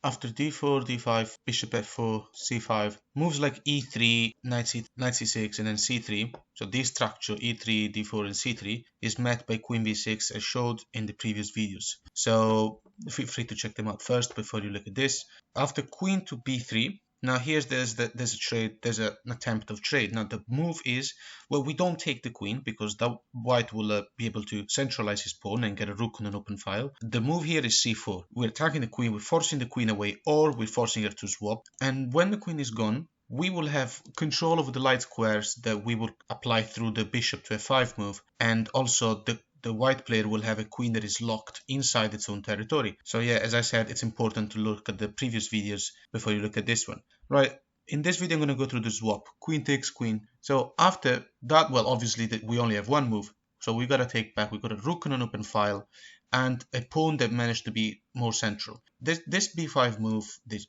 After d4, d5, bishop f4, c5, moves like e3, knight c6, and then c3. So this structure, e3, d4, and c3, is met by queen b6 as showed in the previous videos. So feel free to check them out first before you look at this. After queen to b3, now there's a trade, there's an attempt of trade. Now the move is, well, we don't take the queen because that white will be able to centralize his pawn and get a rook on an open file. The move here is c4. We're attacking the queen, we're forcing the queen away, or we're forcing her to swap. And when the queen is gone, we will have control over the light squares that we will apply through the bishop to f5 move, and also the white player will have a queen that is locked inside its own territory. So yeah, as I said, it's important to look at the previous videos before you look at this one. Right, in this video I'm going to go through the swap. Queen takes queen. So after that, well, obviously we only have one move. So we got to take back, we got a rook on an open file, and a pawn that managed to be more central. This b5 move,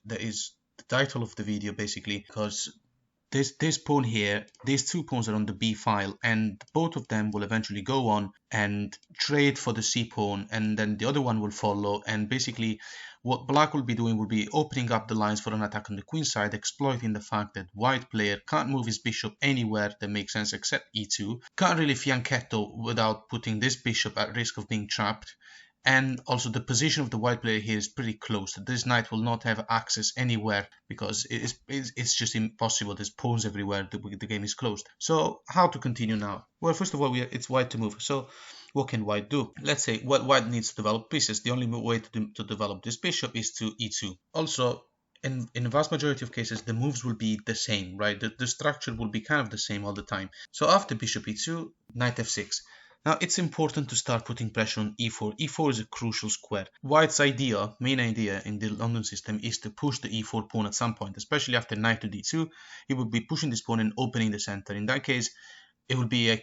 that is the title of the video basically, because this pawn here, these two pawns are on the b file, and both of them will eventually go on and trade for the c pawn, and then the other one will follow. And basically what black will be doing will be opening up the lines for an attack on the queen side, exploiting the fact that white player can't move his bishop anywhere that makes sense except e2, can't really fianchetto without putting this bishop at risk of being trapped. And also the position of the white player here is pretty close. This knight will not have access anywhere because it's just impossible. There's pawns everywhere. The game is closed. So how to continue now? Well, first of all, it's white to move. So what can white do? Let's say what white needs to develop pieces. The only way to develop this bishop is to e2. Also, in the vast majority of cases, the moves will be the same, right? The structure will be kind of the same all the time. So after bishop e2, knight f6. Now it's important to start putting pressure on e4. e4 is a crucial square. White's main idea in the London system is to push the e4 pawn at some point, especially after knight to d2. He would be pushing this pawn and opening the center. In that case, it would be a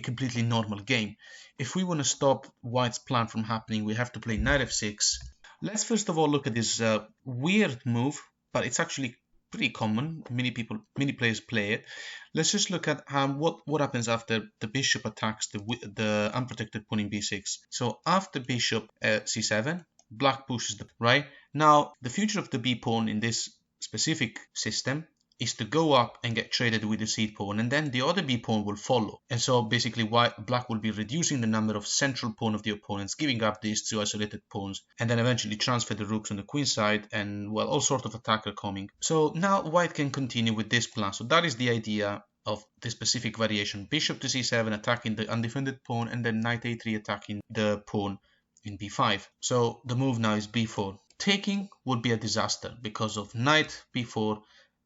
completely normal game. If we want to stop White's plan from happening, we have to play knight f6. Let's first of all look at this weird move, but it's actually pretty common. Many players play it. Let's just look at what happens after the bishop attacks the unprotected pawn in b6. So after bishop c7, black pushes the right. Now the future of the b pawn in this specific system is to go up and get traded with the c pawn, and then the other b pawn will follow. And so basically black will be reducing the number of central pawn of the opponents, giving up these two isolated pawns, and then eventually transfer the rooks on the queen side, and well, all sort of attack are coming. So now white can continue with this plan. So that is the idea of the specific variation. Bishop to c7 attacking the undefended pawn, and then knight a3 attacking the pawn in b5. So the move now is b4. Taking would be a disaster because of knight b4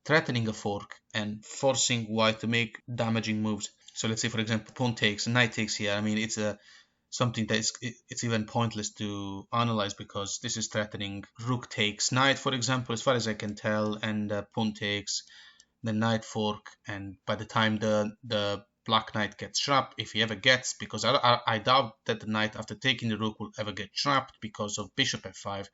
threatening a fork and forcing white to make damaging moves. So let's say, for example, pawn takes, knight takes here. I mean, it's something that it's even pointless to analyze because this is threatening rook takes knight, for example, as far as I can tell, and pawn takes, the knight fork, and by the time the black knight gets trapped, if he ever gets, because I doubt that the knight after taking the rook will ever get trapped because of bishop f5.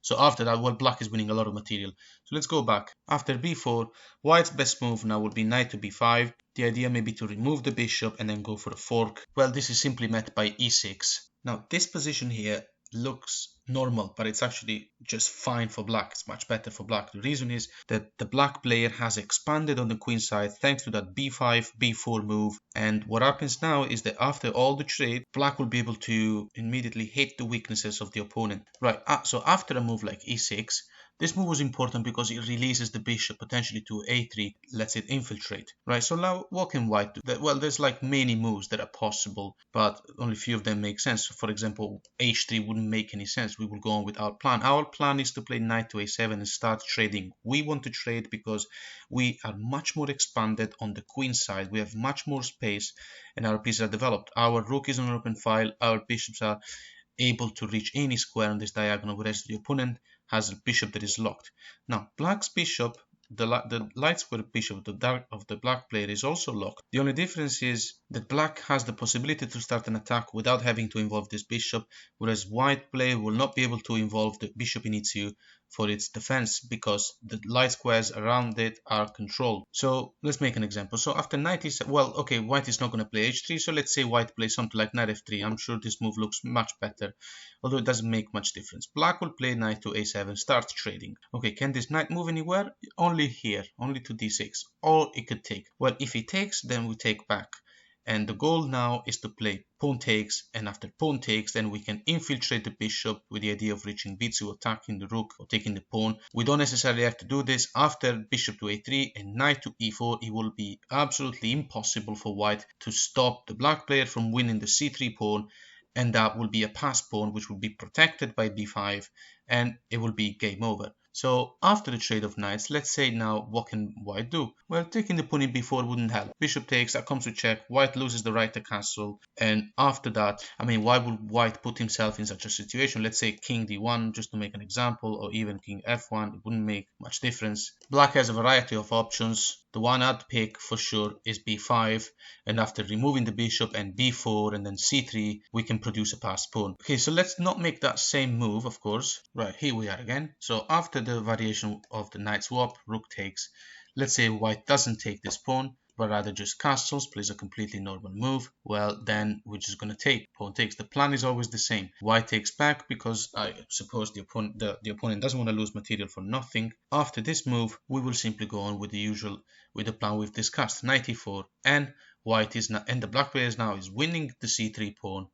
So after that, well, black is winning a lot of material. So let's go back. After b4, white's best move now would be knight to b5. The idea may be to remove the bishop and then go for a fork. Well, this is simply met by e6. Now this position here looks normal, but it's actually just fine for black. It's much better for black. The reason is that the black player has expanded on the queen side thanks to that b5 b4 move, and what happens now is that after all the trade, black will be able to immediately hit the weaknesses of the opponent. Right, so after a move like e6, this move was important because it releases the bishop potentially to a3, lets it infiltrate. Right, so now what can white do? Well, there's like many moves that are possible, but only few of them make sense. For example, h3 wouldn't make any sense. We will go on with our plan. Our plan is to play knight to a7 and start trading. We want to trade because we are much more expanded on the queen side. We have much more space and our pieces are developed. Our rook is on an open file. Our bishops are able to reach any square on this diagonal, whereas the opponent has a bishop that is locked. Now, black's bishop the light square bishop of the black player is also locked. The only difference is that black has the possibility to start an attack without having to involve this bishop, whereas white player will not be able to involve the bishop in e2 for its defense because the light squares around it are controlled. So let's make an example. So after knight is, well, okay, white is not going to play h3, so let's say white plays something like knight f3. I'm sure this move looks much better, although it doesn't make much difference. Black will play knight to a7, start trading. Okay, can this knight move anywhere? Only here, only to d6, or it could take. Well, if he takes, then we take back. And the goal now is to play pawn takes, and after pawn takes, then we can infiltrate the bishop with the idea of reaching b2, attacking the rook or taking the pawn. We don't necessarily have to do this. After bishop to a3 and knight to e4, it will be absolutely impossible for white to stop the black player from winning the c3 pawn, and that will be a pass pawn which will be protected by b5, and it will be game over. So after the trade of knights, let's say now what can white do? Well, taking the pawn in b4 wouldn't help. Bishop takes, that comes to check, white loses the right to castle, and after that, I mean, why would white put himself in such a situation? Let's say king d1, just to make an example, or even king f1, it wouldn't make much difference. Black has a variety of options. The one I'd pick for sure is b5, and after removing the bishop and b4 and then c3, we can produce a passed pawn. Okay, so let's not make that same move, of course. Right, here we are again. So after the variation of the knight swap, rook takes. Let's say white doesn't take this pawn, but rather just castles, plays a completely normal move. Well, then we're just going to take pawn takes. The plan is always the same. White takes back because I suppose the opponent doesn't want to lose material for nothing. After this move, we will simply go on with the plan we've discussed, knight e4, and white is now, and the black player now is winning the c3 pawn,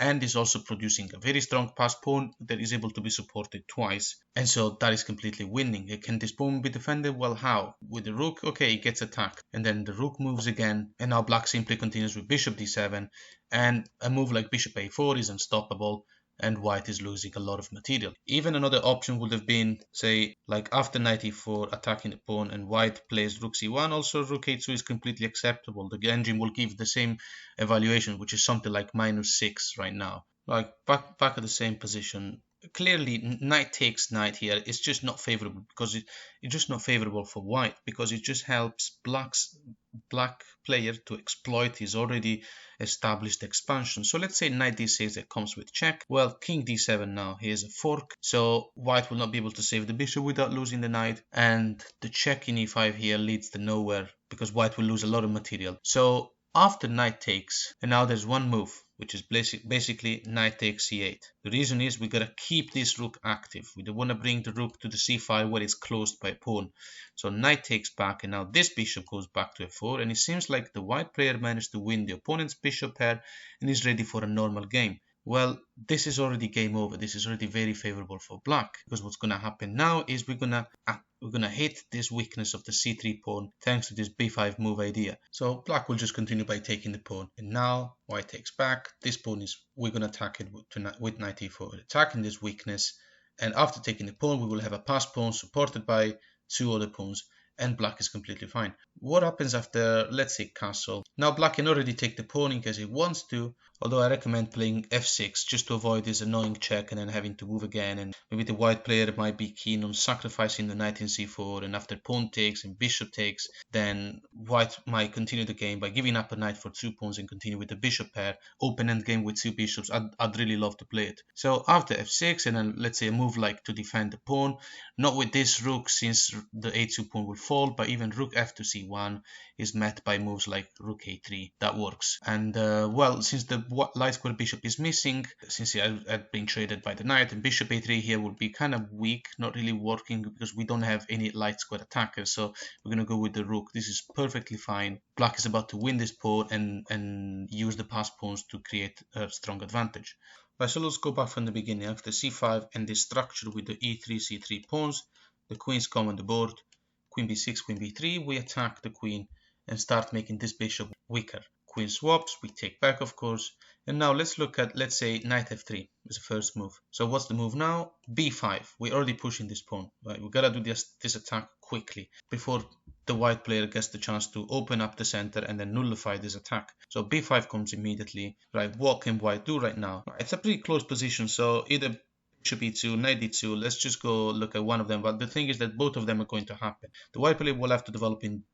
and is also producing a very strong passed pawn that is able to be supported twice. And so that is completely winning. Can this pawn be defended? Well, how? With the rook, okay, it gets attacked. And then the rook moves again, and now black simply continues with bishop d7, and a move like bishop a4 is unstoppable, and white is losing a lot of material. Even another option would have been, say, like after knight e4, attacking the pawn, and white plays rook c1, also rook a2 is completely acceptable. The engine will give the same evaluation, which is something like -6 right now. Like back at the same position. Clearly, knight takes knight here is just not favorable because it's just not favorable for white, because it just helps black player to exploit his already established expansion. So let's say knight d6 that comes with check. Well, king d7 now, here's a fork, so white will not be able to save the bishop without losing the knight, and the check in e5 here leads to nowhere because white will lose a lot of material. So after knight takes, and now there's one move, which is basically knight takes c8. The reason is we gotta keep this rook active. We don't want to bring the rook to the c file where it's closed by a pawn. So knight takes back, and now this bishop goes back to f4, and it seems like the white player managed to win the opponent's bishop pair and is ready for a normal game. Well, this is already game over. This is already very favorable for black, because what's going to happen now is we're going to hit this weakness of the c3 pawn thanks to this b5 move idea. So black will just continue by taking the pawn, and now white takes back. This pawn is, we're going to attack it with knight e4, attacking this weakness, and after taking the pawn we will have a passed pawn supported by two other pawns, and black is completely fine. What happens after, let's say, castle? Now black can already take the pawn in case he wants to, although I recommend playing f6 just to avoid this annoying check and then having to move again, and maybe the white player might be keen on sacrificing the knight in c4, and after pawn takes and bishop takes, then white might continue the game by giving up a knight for two pawns and continue with the bishop pair, open endgame with two bishops. I'd really love to play it. So after f6, and then let's say a move like to defend the pawn, not with this rook since the a2 pawn will fall, but even rook f to c1 is met by moves like rook a3. That works. And well, since the light square bishop is missing, since he had been traded by the knight, and bishop a3 here would be kind of weak, not really working because we don't have any light square attackers. So we're going to go with the rook. This is perfectly fine. Black is about to win this pawn and use the passed pawns to create a strong advantage. Right, so let's go back from the beginning. After c5 and this structure with the e3, c3 pawns, the queens come on the board. Queen b6, queen b3, we attack the queen and start making this bishop weaker. Queen swaps, we take back, of course. And now let's look at, let's say, knight f3 is the first move. So what's the move now? b5. We're already pushing this pawn, right? We gotta do this attack quickly before the white player gets the chance to open up the center and then nullify this attack. So b5 comes immediately, right? What can white do right now? It's a pretty close position, so either bishop e2, knight d2. Let's just go look at one of them. But the thing is that both of them are going to happen. The white player will have to develop in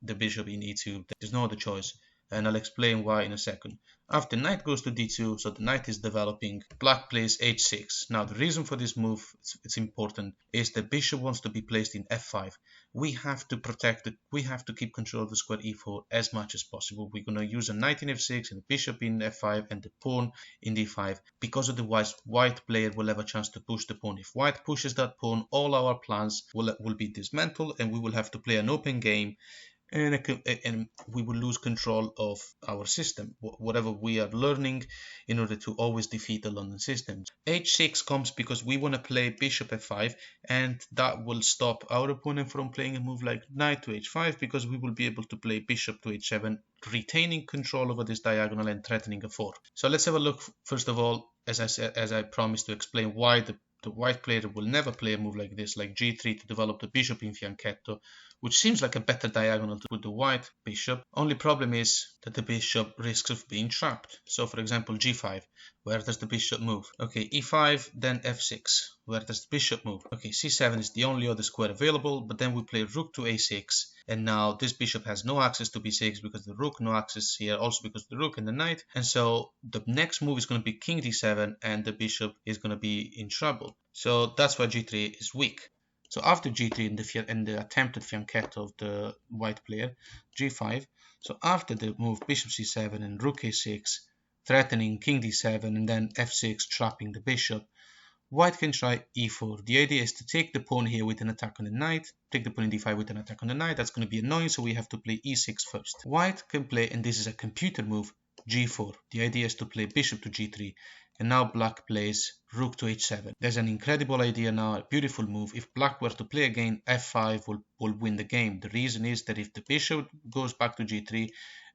the bishop in e2. There's no other choice, and I'll explain why in a second. After knight goes to d2, so the knight is developing, black plays h6. Now the reason for this move, it's important, is the bishop wants to be placed in f5. We have to protect it, we have to keep control of the square e4 as much as possible. We're going to use a knight in f6 and the bishop in f5 and the pawn in d5, because otherwise white player will have a chance to push the pawn. If white pushes that pawn, all our plans will be dismantled and we will have to play an open game, and we will lose control of our system, whatever we are learning, in order to always defeat the London system. h6 comes because we want to play bishop f5, and that will stop our opponent from playing a move like knight to h5, because we will be able to play bishop to h7, retaining control over this diagonal and threatening a 4. So let's have a look. First of all, as I promised, to explain why the white player will never play a move like this, like g3 to develop the bishop in fianchetto, which seems like a better diagonal with the white bishop. Only problem is that the bishop risks of being trapped. So for example, g5, where does the bishop move? Okay, e5, then f6, where does the bishop move? Okay, c7 is the only other square available, but then we play rook to a6, and now this bishop has no access to b6 because the rook, no access here, also because the rook and the knight, and so the next move is going to be king d7, and the bishop is going to be in trouble. So that's why g3 is weak. So after g3 in the attempted fianchetto of the white player, g5, so after the move bishop c7 and rook a6, threatening king d7 and then f6, trapping the bishop, white can try e4. The idea is to take the pawn here with an attack on the knight, take the pawn in d5 with an attack on the knight. That's going to be annoying, so we have to play e6 first. White can play, and this is a computer move, g4. The idea is to play bishop to g3. And now black plays rook to h7. There's an incredible idea now, a beautiful move. If black were to play again, f5 will win the game. The reason is that if the bishop goes back to g3,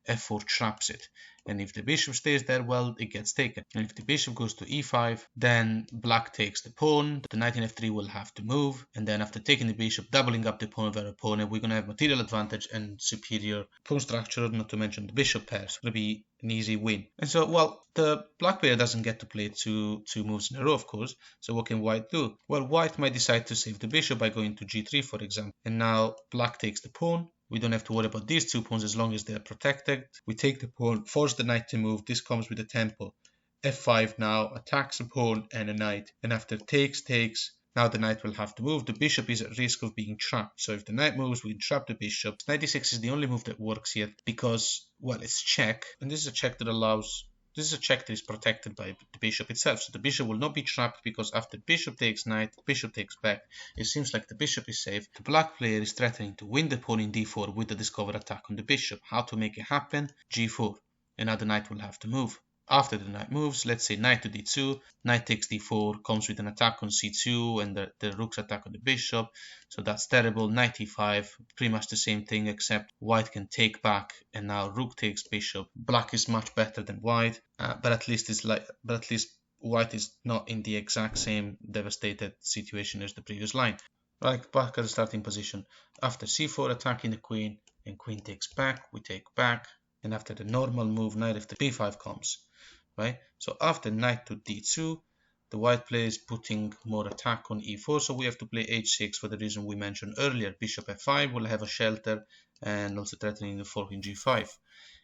f4 traps it. And if the bishop stays there, well, it gets taken. And if the bishop goes to e5, then black takes the pawn. The knight in f3 will have to move. And then after taking the bishop, doubling up the pawn of our opponent, we're going to have material advantage and superior pawn structure, not to mention the bishop pair. It's going to be an easy win. And so, well, the black player doesn't get to play two moves in a row, of course. So what can white do? Well, white might decide to save the bishop by going to g3, for example. And now black takes the pawn. We don't have to worry about these two pawns as long as they're protected. We take the pawn, force the knight to move. This comes with a tempo. f5 now attacks a pawn and a knight. And after takes, now the knight will have to move. The bishop is at risk of being trapped. So if the knight moves, we trap the bishop. Knight d6 is the only move that works here because, well, it's check. And this is a check that allows... This is a check that is protected by the bishop itself. So the bishop will not be trapped because after bishop takes knight, bishop takes back. It seems like the bishop is safe. The black player is threatening to win the pawn in d4 with the discovered attack on the bishop. How to make it happen? g4. And now the knight will have to move. After the knight moves, let's say knight to d2, knight takes d4, comes with an attack on c2 and the rook's attack on the bishop. So that's terrible. Knight e5, pretty much the same thing, except white can take back and now rook takes bishop. Black is much better than white, but at least white is not in the exact same devastated situation as the previous line. Right, back at the starting position. After c4, attacking the queen, and queen takes back, we take back. And after the normal move, knight if the b5 comes, right? So after knight to d2, the white player is putting more attack on e4, so we have to play h6 for the reason we mentioned earlier. Bishop f5 will have a shelter and also threatening the fork in g5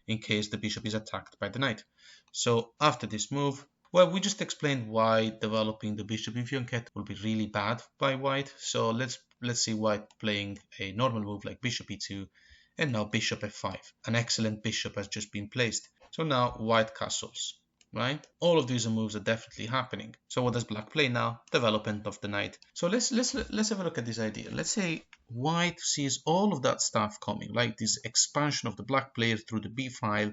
in case the bishop is attacked by the knight. So after this move, well, we just explained why developing the bishop in fianchetto will be really bad by white. So let's see white playing a normal move like bishop e2. And now bishop f5. An excellent bishop has just been placed. So now white castles, right? All of these moves are definitely happening. So what does black play now? Development of the knight. So let's have a look at this idea. Let's say white sees all of that stuff coming, like this expansion of the black player through the b file.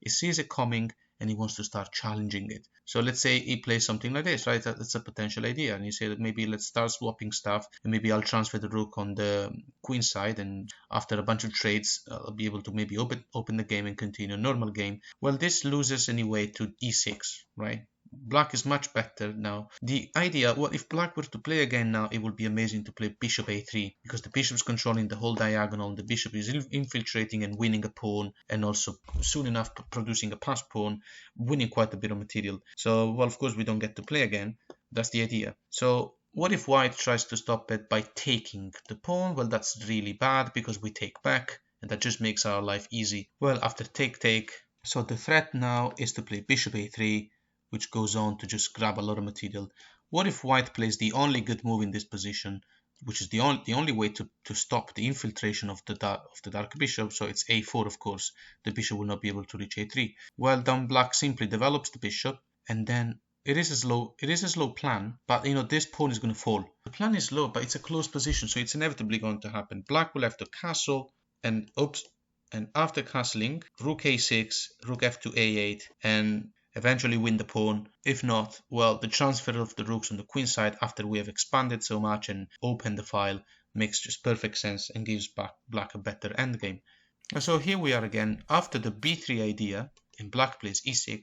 He sees it coming and he wants to start challenging it. So let's say he plays something like this, right? That's a potential idea. And you say that maybe let's start swapping stuff and maybe I'll transfer the rook on the queen side, and after a bunch of trades, I'll be able to maybe open the game and continue a normal game. Well, this loses anyway to e6, right? Black is much better now. The idea, well, if black were to play again now, it would be amazing to play bishop a3 because the bishop's controlling the whole diagonal. The bishop is infiltrating and winning a pawn, and also soon enough producing a pass pawn, winning quite a bit of material. So, well, of course we don't get to play again, That's the idea. So what if white tries to stop it by taking the pawn? Well, that's really bad because we take back, and that just makes our life easy. Well, after take, so the threat now is to play bishop a3, which goes on to just grab a lot of material. What if white plays the only good move in this position, which is the only way to stop the infiltration of the dark bishop? So it's a4, of course. The bishop will not be able to reach a3. Well, then black simply develops the bishop, and then it is a slow plan, but this pawn is going to fall. The plan is low, but it's a close position, so it's inevitably going to happen. Black will have to castle, and after castling, rook a6, rook f2 a8, and eventually win the pawn. If not, well, the transfer of the rooks on the queen side after we have expanded so much and opened the file makes just perfect sense and gives black a better endgame. And so here we are again after the b3 idea, and black plays e6.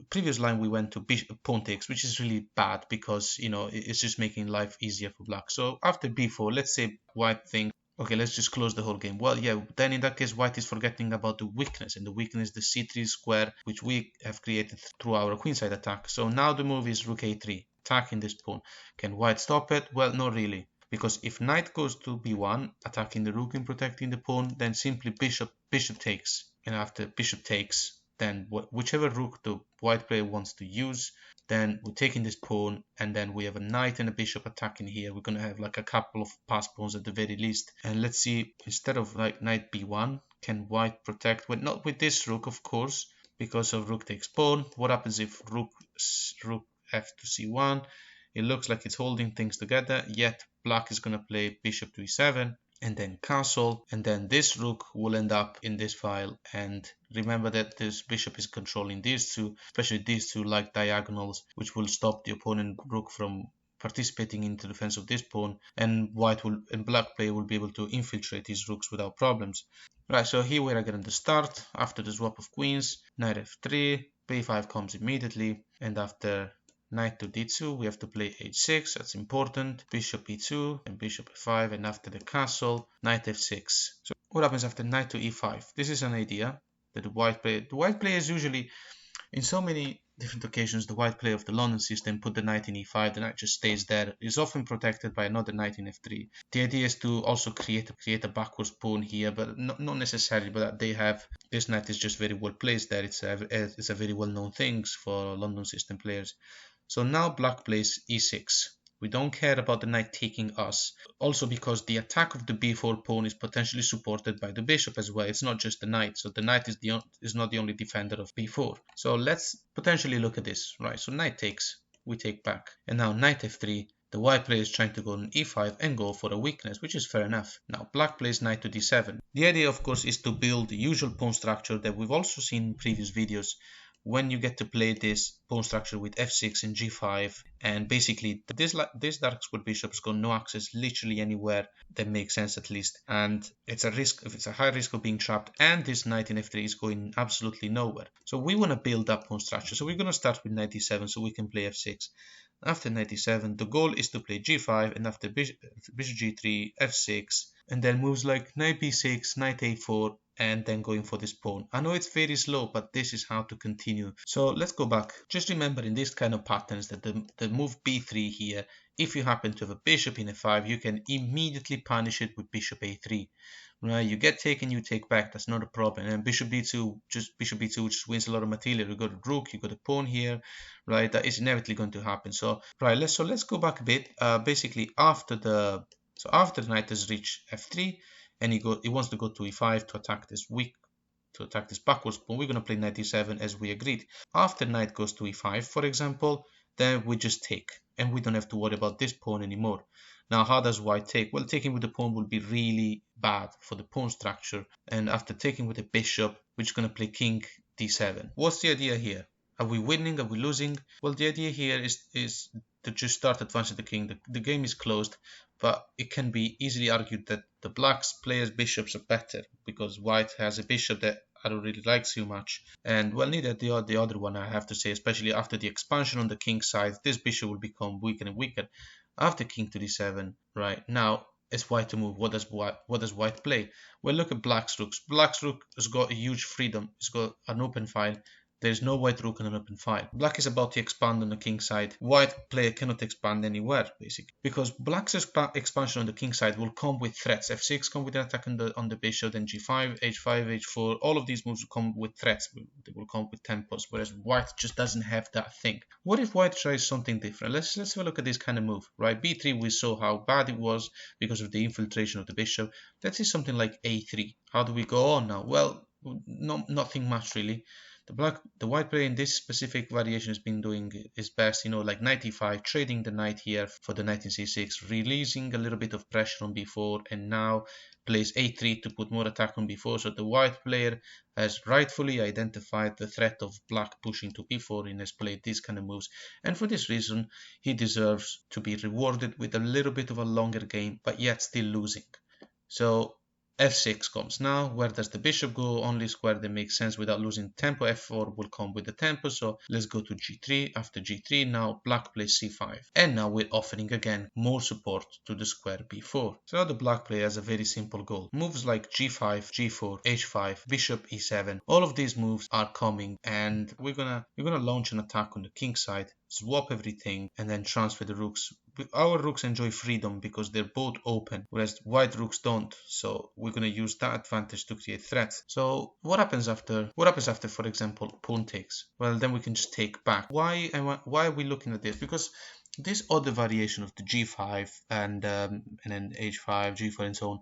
Previous line we went to pawn takes, which is really bad because it's just making life easier for black. So after b4, let's say white thinks, okay, let's just close the whole game. Well, yeah, then in that case white is forgetting about the weakness, and the weakness is the c3 square, which we have created through our queenside attack. So now the move is rook a3, attacking this pawn. Can white stop it? Well, not really, because if knight goes to b1, attacking the rook and protecting the pawn, then simply bishop takes, and after bishop takes, then whichever rook the white player wants to use, then we're taking this pawn, and then we have a knight and a bishop attacking here. We're going to have like a couple of pass pawns at the very least. And let's see, instead of like knight b1, can white protect? Well, not with this rook, of course, because of rook takes pawn. What happens if rook f to c1? It looks like it's holding things together, yet black is going to play bishop to e7, and then castle, and then this rook will end up in this file. And remember that this bishop is controlling these two, especially these two like diagonals, which will stop the opponent rook from participating in the defense of this pawn, and black player will be able to infiltrate these rooks without problems. Right, so here we are getting the start after the swap of queens. Knight f3, b5 comes immediately, and after knight to d2, we have to play h6, that's important, bishop e2, and bishop e5, and after the castle, knight f6. So what happens after knight to e5? This is an idea that the white player is usually, in so many different occasions, the white player of the London system put the knight in e5, the knight just stays there, is often protected by another knight in f3. The idea is to also create a backwards pawn here, but not necessarily, but they have, this knight is just very well placed there. It's a very well known thing for London system players. So now black plays e6. We don't care about the knight taking us. Also because the attack of the b4 pawn is potentially supported by the bishop as well. It's not just the knight. So the knight is not the only defender of b4. So let's potentially look at this. Right, so knight takes, we take back. And now knight f3. The white player is trying to go on e5 and go for a weakness, which is fair enough. Now black plays knight to d7. The idea, of course, is to build the usual pawn structure that we've also seen in previous videos, when you get to play this pawn structure with f6 and g5, and basically this dark square bishop's got no access literally anywhere that makes sense, at least, and it's a high risk of being trapped, and this knight in f3 is going absolutely nowhere. So we want to build up pawn structure, so we're going to start with knight d7 so we can play f6. After knight d7, the goal is to play g5, and after bishop g3, f6, and then moves like knight b6, knight a4, and then going for this pawn. I know it's very slow, but this is how to continue. So let's go back. Just remember in these kind of patterns that the move b3 here, if you happen to have a bishop in f5, you can immediately punish it with bishop a3. Right, you get taken, you take back, that's not a problem. And bishop b2 just wins a lot of material. You got a rook, you got a pawn here, right? That is inevitably going to happen. So right, let's go back a bit. Basically after the knight has reached f3, and he wants to go to e5 to attack this backwards pawn, we're going to play knight e7 as we agreed. After knight goes to e5, for example, then we just take, and we don't have to worry about this pawn anymore. Now, how does white take? Well, taking with the pawn will be really bad for the pawn structure, and after taking with the bishop, we're just going to play king d7. What's the idea here? Are we winning? Are we losing? Well, the idea here is to just start advancing the king. The game is closed, but it can be easily argued that the black players' bishops are better because white has a bishop that I don't really like too much. And well, neither the other one, I have to say, especially after the expansion on the king side, this bishop will become weaker and weaker. After king to d7, right, now it's white to move. What does white play? Well, look at black's rooks. Black's rook has got a huge freedom. It's got an open file. There's no white rook on an open file. Black is about to expand on the king side. White player cannot expand anywhere, basically, because black's expansion on the king side will come with threats. f6 come with an attack on the bishop, then g5, h5, h4. All of these moves will come with threats. They will come with tempos, whereas white just doesn't have that thing. What if white tries something different? Let's have a look at this kind of move, right? b3, we saw how bad it was because of the infiltration of the bishop. Let's see something like a3. How do we go on now? Well, nothing much really. The white player in this specific variation has been doing his best, like knight e5, trading the knight here for the knight in c6, releasing a little bit of pressure on b4, and now plays a3 to put more attack on b4. So the white player has rightfully identified the threat of black pushing to b4 and has played these kind of moves, and for this reason he deserves to be rewarded with a little bit of a longer game, but yet still losing. So f6 comes now. Where does the bishop go? Only square that makes sense without losing tempo. f4 will come with the tempo, so let's go to g3. After g3, now black plays c5, and now we're offering again more support to the square b4. So now the black player has a very simple goal. Moves like g5, g4, h5, bishop e7, all of these moves are coming, and we're gonna launch an attack on the king side, swap everything, and then transfer the rooks. Our rooks enjoy freedom because they're both open, whereas white rooks don't. So we're going to use that advantage to create threats. So what happens after, for example, pawn takes? Well, then we can just take back. Why are we looking at this? Because this other variation of the g5 and then h5, g4, and so on,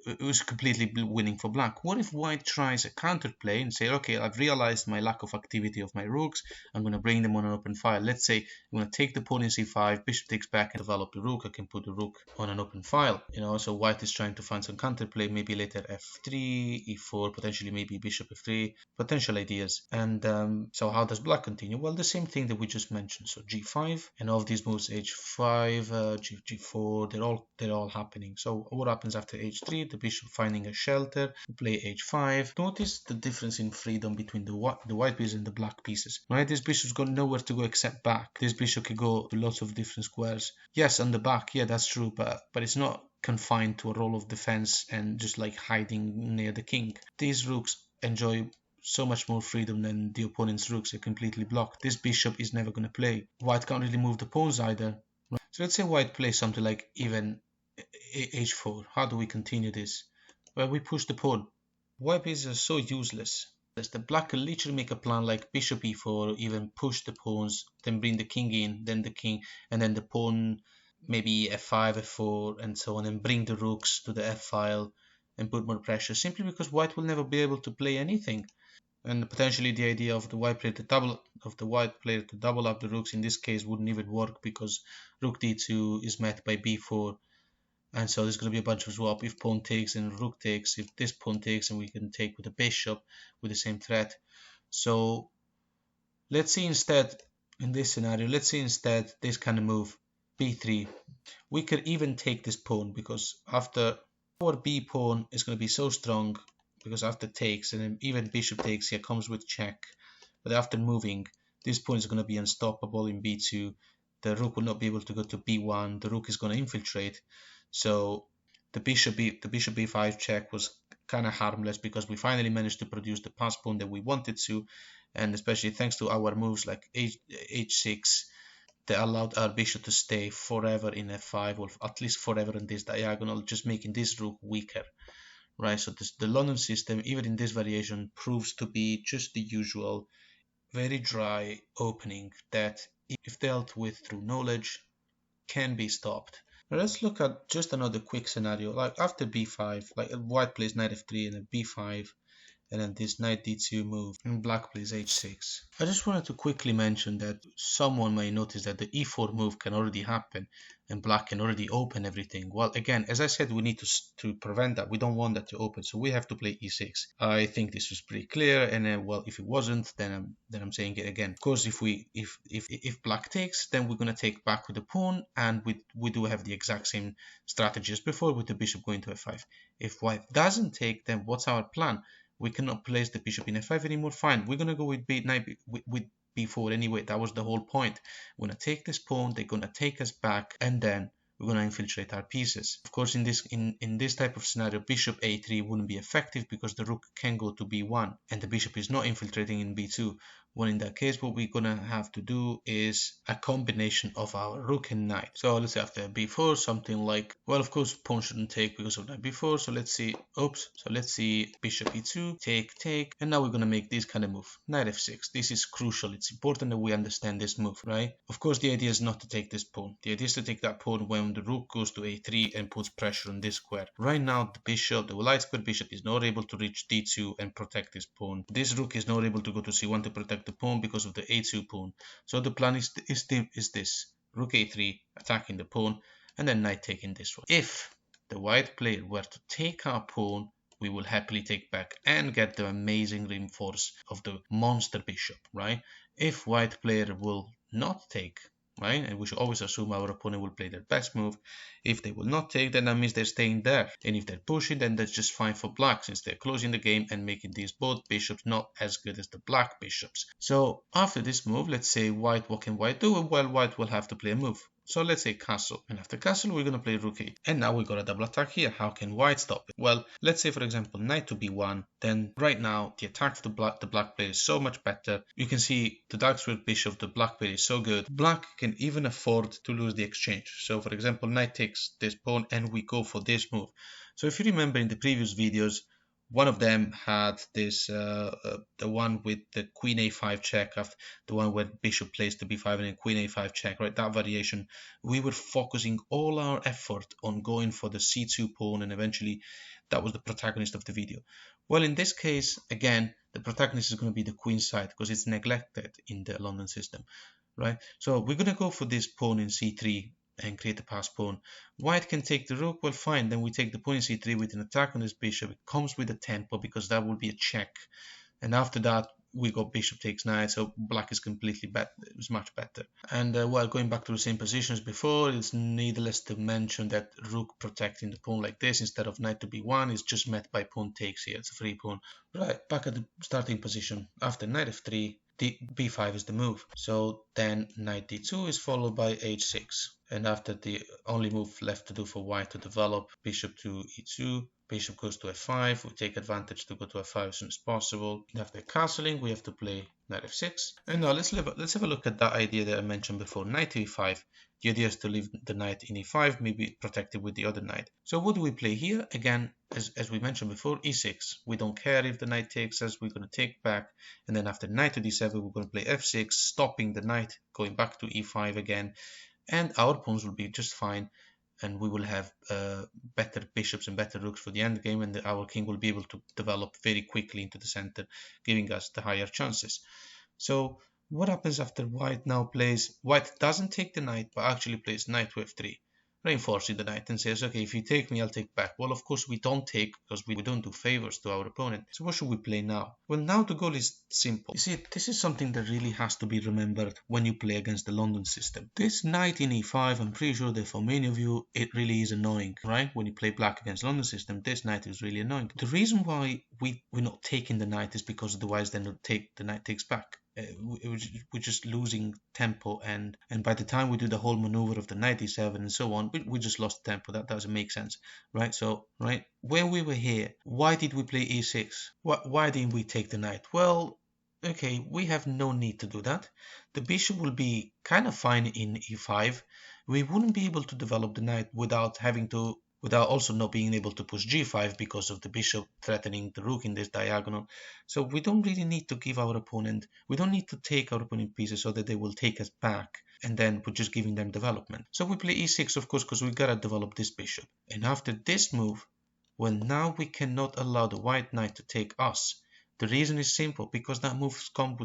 it was completely winning for black. What if white tries a counterplay and say, okay, I've realized my lack of activity of my rooks, I'm going to bring them on an open file. Let's say I'm going to take the pawn in c5, bishop takes back and develop the rook. I can put the rook on an open file, so white is trying to find some counterplay, maybe later f3, e4, potentially maybe bishop f3, potential ideas. And so how does black continue? Well, the same thing that we just mentioned. So g5, and all of these moves, h5, g4, they're all happening. So what happens after h3? The bishop finding a shelter, play h5. Notice the difference in freedom between the white pieces and the black pieces, right? This bishop's got nowhere to go except back. This bishop can go to lots of different squares. Yes, on the back, yeah, that's true, but it's not confined to a role of defense and just like hiding near the king. These rooks enjoy so much more freedom than the opponent's rooks are completely blocked. This bishop is never going to play. White can't really move the pawns either. So let's say white plays something like even h4. How do we continue this? Well, we push the pawn. White pieces are so useless. The black can literally make a plan like bishop e4, even push the pawns, then bring the king in, then the king, and then the pawn, maybe f5, f4, and so on, and bring the rooks to the f file and put more pressure, simply because white will never be able to play anything. And potentially the idea of the white player to double up the rooks in this case wouldn't even work, because rook d2 is met by b4. And so there's going to be a bunch of swap if pawn takes and rook takes, if this pawn takes, and we can take with the bishop with the same threat. So let's see instead, in this scenario, this kind of move, b3. We could even take this pawn, because after our b pawn is going to be so strong, because after takes, and then even bishop takes here comes with check. But after moving, this pawn is going to be unstoppable in b2. The rook will not be able to go to b1. The rook is going to infiltrate. So the bishop b5 check was kind of harmless, because we finally managed to produce the pass pawn that we wanted to, and especially thanks to our moves like h6 that allowed our bishop to stay forever in f5, or at least forever in this diagonal, just making this rook weaker, right? So the London system, even in this variation, proves to be just the usual very dry opening that, if dealt with through knowledge, can be stopped. Now let's look at just another quick scenario, like after b5, like white plays knight f3 and then b5, and then this knight d2 move, and black plays h6. I just wanted to quickly mention that someone may notice that the e4 move can already happen and black can already open everything. Well, again, as I said, we need to prevent that. We don't want that to open, so we have to play e6. I think this was pretty clear, and well, if it wasn't, then I'm saying it again. Of course, if black takes, then we're gonna take back with the pawn, and we do have the exact same strategy as before, with the bishop going to f5. If white doesn't take, then what's our plan? We cannot place the bishop in f5 anymore. Fine, we're gonna go with with b4 anyway. That was the whole point. We're gonna take this pawn, they're gonna take us back, and then we're gonna infiltrate our pieces. Of course, in this type of scenario, bishop a3 wouldn't be effective, because the rook can go to b1 and the bishop is not infiltrating in b2. Well, in that case, what we're gonna have to do is a combination of our rook and knight. So let's say after b4, something like, well, of course, pawn shouldn't take because of knight b4. So let's see, oops. So let's see bishop e2, take, and now we're gonna make this kind of move, knight f6. This is crucial. It's important that we understand this move, right? Of course, the idea is not to take this pawn. The idea is to take that pawn when the rook goes to a3 and puts pressure on this square. Right now, the bishop, the light square bishop, is not able to reach d2 and protect this pawn. This rook is not able to go to c1 to protect the pawn because of the a2 pawn. So the plan is this: rook a3 attacking the pawn, and then knight taking this one. If the white player were to take our pawn, we will happily take back and get the amazing reinforce of the monster bishop, right? If white player will not take, right, and we should always assume our opponent will play their best move. If they will not take, then that means they're staying there. And if they're pushing, then that's just fine for black, since they're closing the game and making these both bishops not as good as the black bishops. So after this move, let's say white, what can white do? Well, white will have to play a move. So let's say castle, and after castle we're going to play rook e. And now we got a double attack here. How can white stop it? Well, let's say for example knight to b1. Then right now the attack for the black player is so much better. You can see the dark square bishop, the black player is so good. Black can even afford to lose the exchange. So for example, knight takes this pawn and we go for this move. So if you remember in the previous videos, one of them had this, the one with the queen a5 check, after the one where bishop plays to b5 and then queen a5 check, right? That variation, we were focusing all our effort on going for the c2 pawn, and eventually that was the protagonist of the video. Well, in this case, again, the protagonist is going to be the queenside because it's neglected in the London system, right? So we're going to go for this pawn in c3 and create a pass pawn. White can take the rook, well fine, then we take the pawn in c3 with an attack on this bishop. It comes with a tempo because that will be a check, and after that we got bishop takes knight, so black is completely better, it's much better. And well, going back to the same position as before, it's needless to mention that rook protecting the pawn like this instead of knight to b1 is just met by pawn takes here. It's a free pawn. Right, back at the starting position. After knight f3, b5 is the move. So then knight d2 is followed by h6. And after the only move left to do for white to develop, bishop to e2, bishop goes to f5. We take advantage to go to f5 as soon as possible. And after castling, we have to play knight f6. And now let's have a look at that idea that I mentioned before, knight to e5. The idea is to leave the knight in e5, maybe protected with the other knight. So what do we play here? Again, as we mentioned before, e6. We don't care if the knight takes us, we're going to take back. And then after knight to d7, we're going to play f6, stopping the knight, going back to e5 again. And our pawns will be just fine. And we will have better bishops and better rooks for the endgame, and our king will be able to develop very quickly into the center, giving us the higher chances. So what happens after white now plays? White doesn't take the knight, but actually plays knight to f3, reinforcing the knight, and says, okay, if you take me, I'll take back. Well, of course we don't take, because we don't do favors to our opponent. So what should we play now? Well, now the goal is simple. You see, this is something that really has to be remembered when you play against the London system. This knight in e5, I'm pretty sure that for many of you, it really is annoying, right? When you play black against London system, this knight is really annoying. The reason why we're not taking the knight is because otherwise then the knight takes back. We're just losing tempo, and by the time we do the whole maneuver of the knight e7 and so on, we just lost tempo. That doesn't make sense, right? So right when we were here, why did we play e6? Why didn't we take the knight? Well, okay, we have no need to do that. The bishop will be kind of fine in e5. We wouldn't be able to develop the knight without also not being able to push g5 because of the bishop threatening the rook in this diagonal. So we don't really need to give our opponent, we don't need to take our opponent pieces so that they will take us back, and then we're just giving them development. So we play e6, of course, because we gotta develop this bishop. And after this move, well, now we cannot allow the white knight to take us. The reason is simple, because that move comes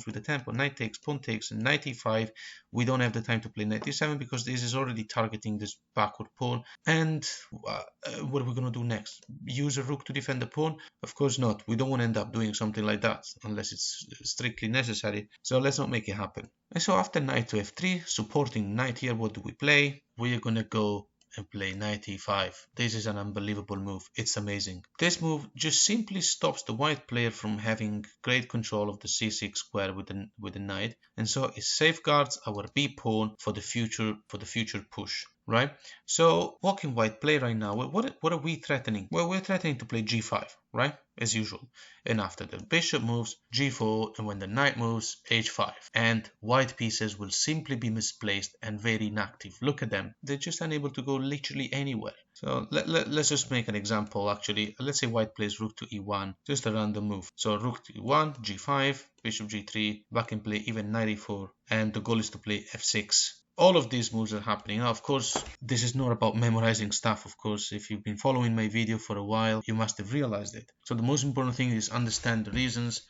with the tempo. Knight takes, pawn takes, and knight e5. We don't have the time to play knight e7 because this is already targeting this backward pawn. And what are we going to do next? Use a rook to defend the pawn? Of course not. We don't want to end up doing something like that unless it's strictly necessary. So let's not make it happen. And so after knight to f3, supporting knight here, what do we play? We are going to go and play knight e5. This is an unbelievable move. It's amazing. This move just simply stops the white player from having great control of the c6 square with the knight, and so it safeguards our b pawn for the future push. right? So what can white play right now? What are we threatening? Well, we're threatening to play g5, right? As usual. And after the bishop moves, g4, and when the knight moves, h5. And white pieces will simply be misplaced and very inactive. Look at them. They're just unable to go literally anywhere. So let's just make an example, actually. Let's say white plays rook to e1, just a random move. So rook to e1, g5, bishop g3, black can play even knight e4, and the goal is to play f6. All of these moves are happening. Now, of course, this is not about memorizing stuff. Of course, if you've been following my video for a while, you must have realized it. So the most important thing is understand the reasons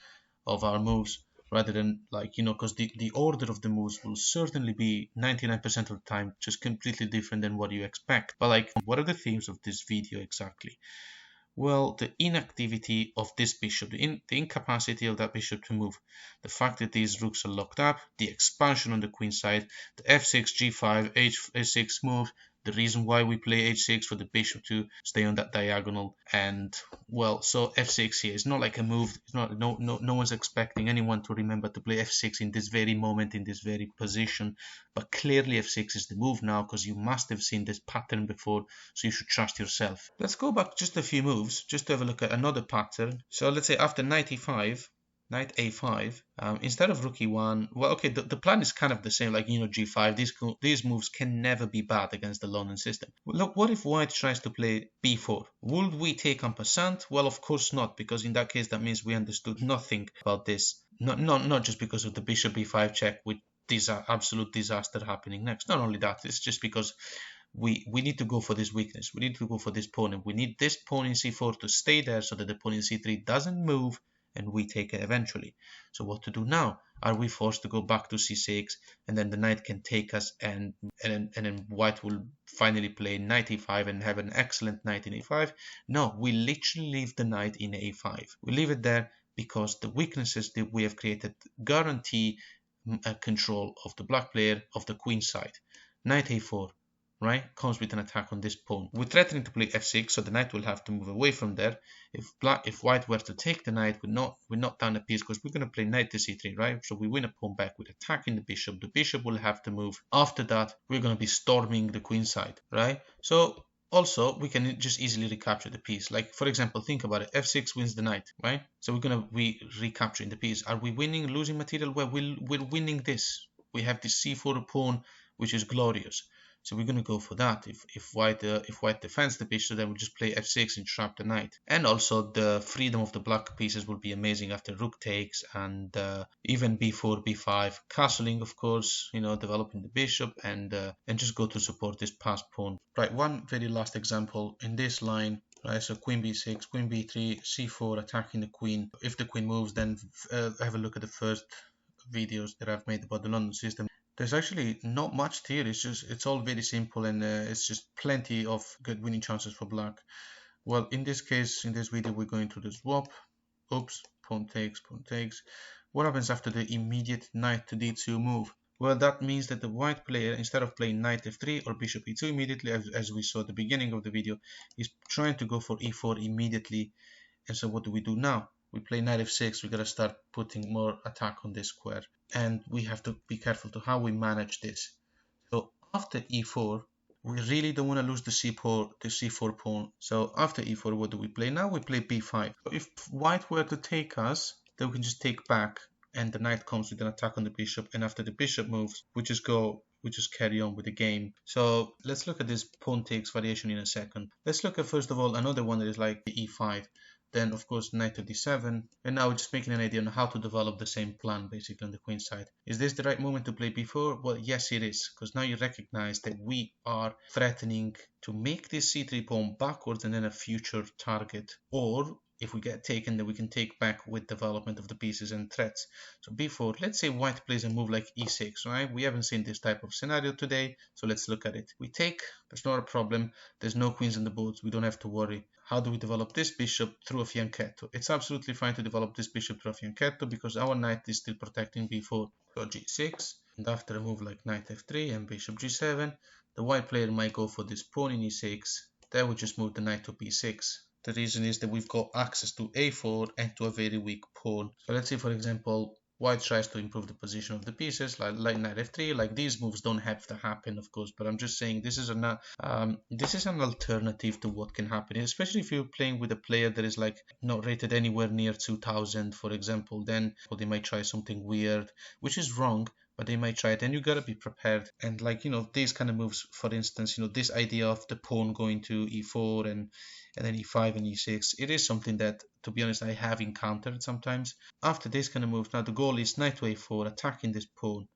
of our moves rather than, like, because the order of the moves will certainly be 99% of the time just completely different than what you expect. But like, what are the themes of this video exactly? Well, the inactivity of this bishop, the incapacity of that bishop to move, the fact that these rooks are locked up, the expansion on the queen side, the f6, g5, h6 move, the reason why we play h6 for the bishop to stay on that diagonal, and well, so f6 here is not like a move. It's not no one's expecting anyone to remember to play f6 in this very moment, in this very position, but clearly f6 is the move now because you must have seen this pattern before, so you should trust yourself. Let's go back just a few moves just to have a look at another pattern. So let's say after knight e5, knight a5, instead of rook e1, well, okay, the plan is kind of the same, like, g5. These moves can never be bad against the London system. Look, what if white tries to play b4? Would we take en passant? Well, of course not, because in that case that means we understood nothing about this. Not just because of the bishop b5 check with this absolute disaster happening next. Not only that, it's just because we need to go for this weakness. We need to go for this pawn, and we need this pawn in c4 to stay there so that the pawn in c3 doesn't move and we take it eventually. So what to do now? Are we forced to go back to c6 and then the knight can take us, and then white will finally play knight e5 and have an excellent knight in a5? No, we literally leave the knight in a5. We leave it there because the weaknesses that we have created guarantee control of the black player of the queen side. Knight a4, right, comes with an attack on this pawn. We're threatening to play f6, so the knight will have to move away from there. If white were to take the knight, we're not down a piece because we're going to play knight to c3, right? So we win a pawn back with attacking the bishop. The bishop will have to move. After that, we're going to be storming the queen side, right? So also, we can just easily recapture the piece. Like, for example, think about it. f6 wins the knight, right? So we're going to be recapturing the piece. Are we winning, losing material? Well, we're winning this. We have this c4 pawn, which is glorious. So we're going to go for that. If white defends the bishop, then we'll just play f6 and trap the knight. And also the freedom of the black pieces will be amazing after rook takes, and even b4, b5, castling, of course, developing the bishop, and just go to support this passed pawn. Right, one very last example in this line. Right, so queen b6, queen b3, c4, attacking the queen. If the queen moves, then have a look at the first videos that I've made about the London system. There's actually not much here. It's all very simple, and it's just plenty of good winning chances for black. Well, in this case, in this video, we're going to the swap. Oops, pawn takes, pawn takes. What happens after the immediate knight to d2 move? Well, that means that the white player, instead of playing knight f3 or bishop e2 immediately, as we saw at the beginning of the video, is trying to go for e4 immediately. And so what do we do now? We play knight f6. We gotta start putting more attack on this square, and we have to be careful to how we manage this. So after e4, we really don't want to lose the c4 pawn. So after e4, what do we play now? We play b5. So if white were to take us, then we can just take back, and the knight comes with an attack on the bishop. And after the bishop moves, we just carry on with the game. So let's look at this pawn takes variation in a second. Let's look at, first of all, another one that is like e5. Then, of course, knight to d7. And now we're just making an idea on how to develop the same plan, basically, on the queen side. Is this the right moment to play b4? Well, yes, it is, because now you recognize that we are threatening to make this c3 pawn backwards and then a future target. Or if we get taken, then we can take back with development of the pieces and threats. So b4, let's say white plays a move like e6, right? We haven't seen this type of scenario today, so let's look at it. We take, there's not a problem. There's no queens on the boards. We don't have to worry. How do we develop this bishop? Through a fianchetto. It's absolutely fine to develop this bishop through a fianchetto because our knight is still protecting b4. So g6, and after a move like knight f3 and bishop g7, the white player might go for this pawn in e6. Then we just move the knight to b6. The reason is that we've got access to a4 and to a very weak pawn. So let's say, for example, white tries to improve the position of the pieces, like knight f3. Like these moves don't have to happen, of course, but I'm just saying this is an alternative to what can happen, especially if you're playing with a player that is like not rated anywhere near 2000, for example. Then they might try something weird, which is wrong, but they might try it, and you gotta be prepared. And like, you know, these kind of moves, for instance, you know, this idea of the pawn going to e4 and then e5 and e6, it is something that, to be honest, I have encountered sometimes. After this kind of moves, now the goal is knight to a4, attacking this pawn.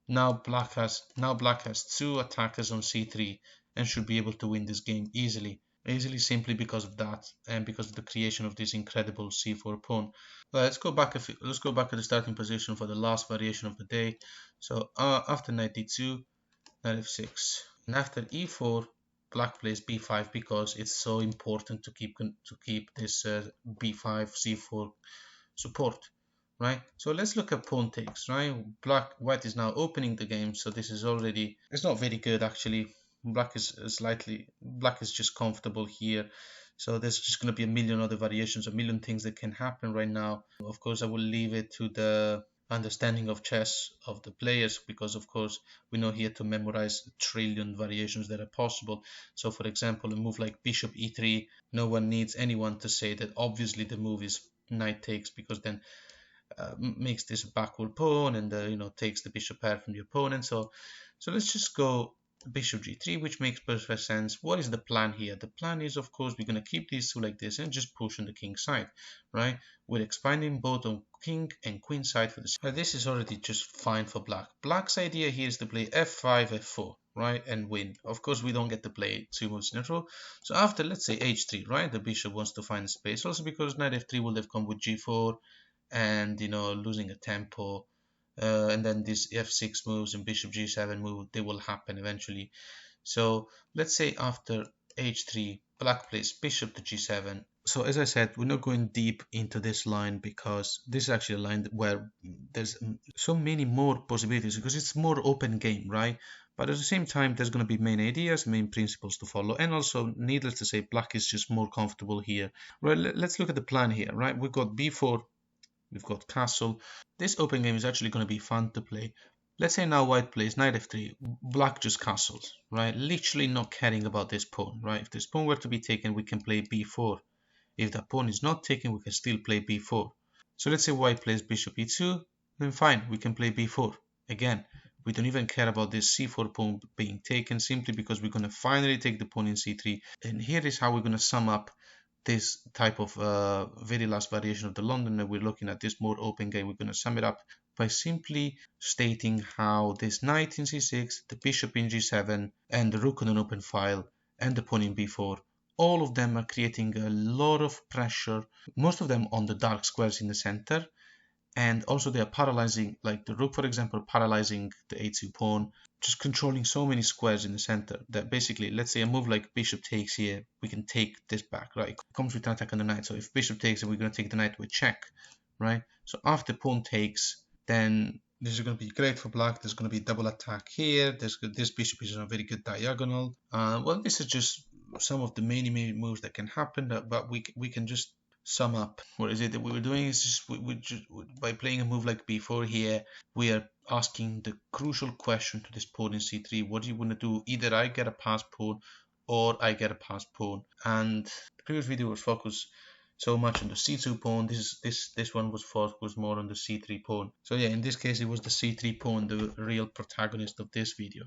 Now black has two attackers on c3 and should be able to win this game easily simply because of that, and because of the creation of this incredible c4 pawn. Let's go back to the starting position for the last variation of the day. So after knight d2, knight f6, and after e4, black plays b5 because it's so important to keep this b5 c4 support, right? So let's look at pawn takes, right? White is now opening the game, so this is already, it's not very good actually. Black is just comfortable here. So there's just going to be a million other variations, a million things that can happen right now. Of course, I will leave it to the understanding of chess of the players, because of course we know here to memorize a trillion variations that are possible. So for example, a move like bishop e3, no one needs anyone to say that obviously the move is knight takes, because then makes this a backward pawn and you know, takes the bishop pair from the opponent. So let's just go bishop g3, which makes perfect sense. What is the plan here? The plan is, of course, we're going to keep these two like this and just push on the king side, right? We're expanding both on king and queen side for this. This is already just fine for black. Black's idea here is to play f5, f4, right, and win. Of course, we don't get to play two moves in a row. So after, let's say, h3, right, the bishop wants to find space, also because knight f3 will have come with g4 and, you know, losing a tempo. And then these f6 moves and bishop g7 move, they will happen eventually. So let's say after h3, black plays bishop to g7. So as I said, we're not going deep into this line because this is actually a line where there's so many more possibilities, because it's more open game, right? But at the same time, there's going to be main ideas, main principles to follow, and also, needless to say, black is just more comfortable here. Right, let's look at the plan here, right? We've got b4, we've got castle. This open game is actually going to be fun to play. Let's say now white plays knight f3, black just castles, right? Literally not caring about this pawn, right? If this pawn were to be taken, we can play b4. If the pawn is not taken, we can still play b4. So let's say white plays bishop e2, then fine, we can play b4. Again, we don't even care about this c4 pawn being taken, simply because we're going to finally take the pawn in c3. And here is how we're going to sum up this type of very last variation of the London that we're looking at, this more open game. We're going to sum it up by simply stating how this knight in c6, the bishop in g7, and the rook on an open file, and the pawn in b4, all of them are creating a lot of pressure, most of them on the dark squares in the center. And also they are paralyzing, like the rook, for example, paralyzing the a2 pawn, just controlling so many squares in the center that basically, let's say a move like bishop takes here, we can take this back, right? It comes with an attack on the knight. So if bishop takes, then we're going to take the knight with check, right? So after pawn takes, then this is going to be great for black. There's going to be double attack here. This bishop is on a very good diagonal. Well, this is just some of the many moves that can happen, but we can just sum up. What is it that we were doing is just, by playing a move like b4 here, we are asking the crucial question to this pawn in c3. What do you want to do? Either I get a passed pawn or I get a passed pawn. And the previous video was focused so much on the c2 pawn. This one was focused more on the c3 pawn. So yeah, in this case it was the c3 pawn, the real protagonist of this video.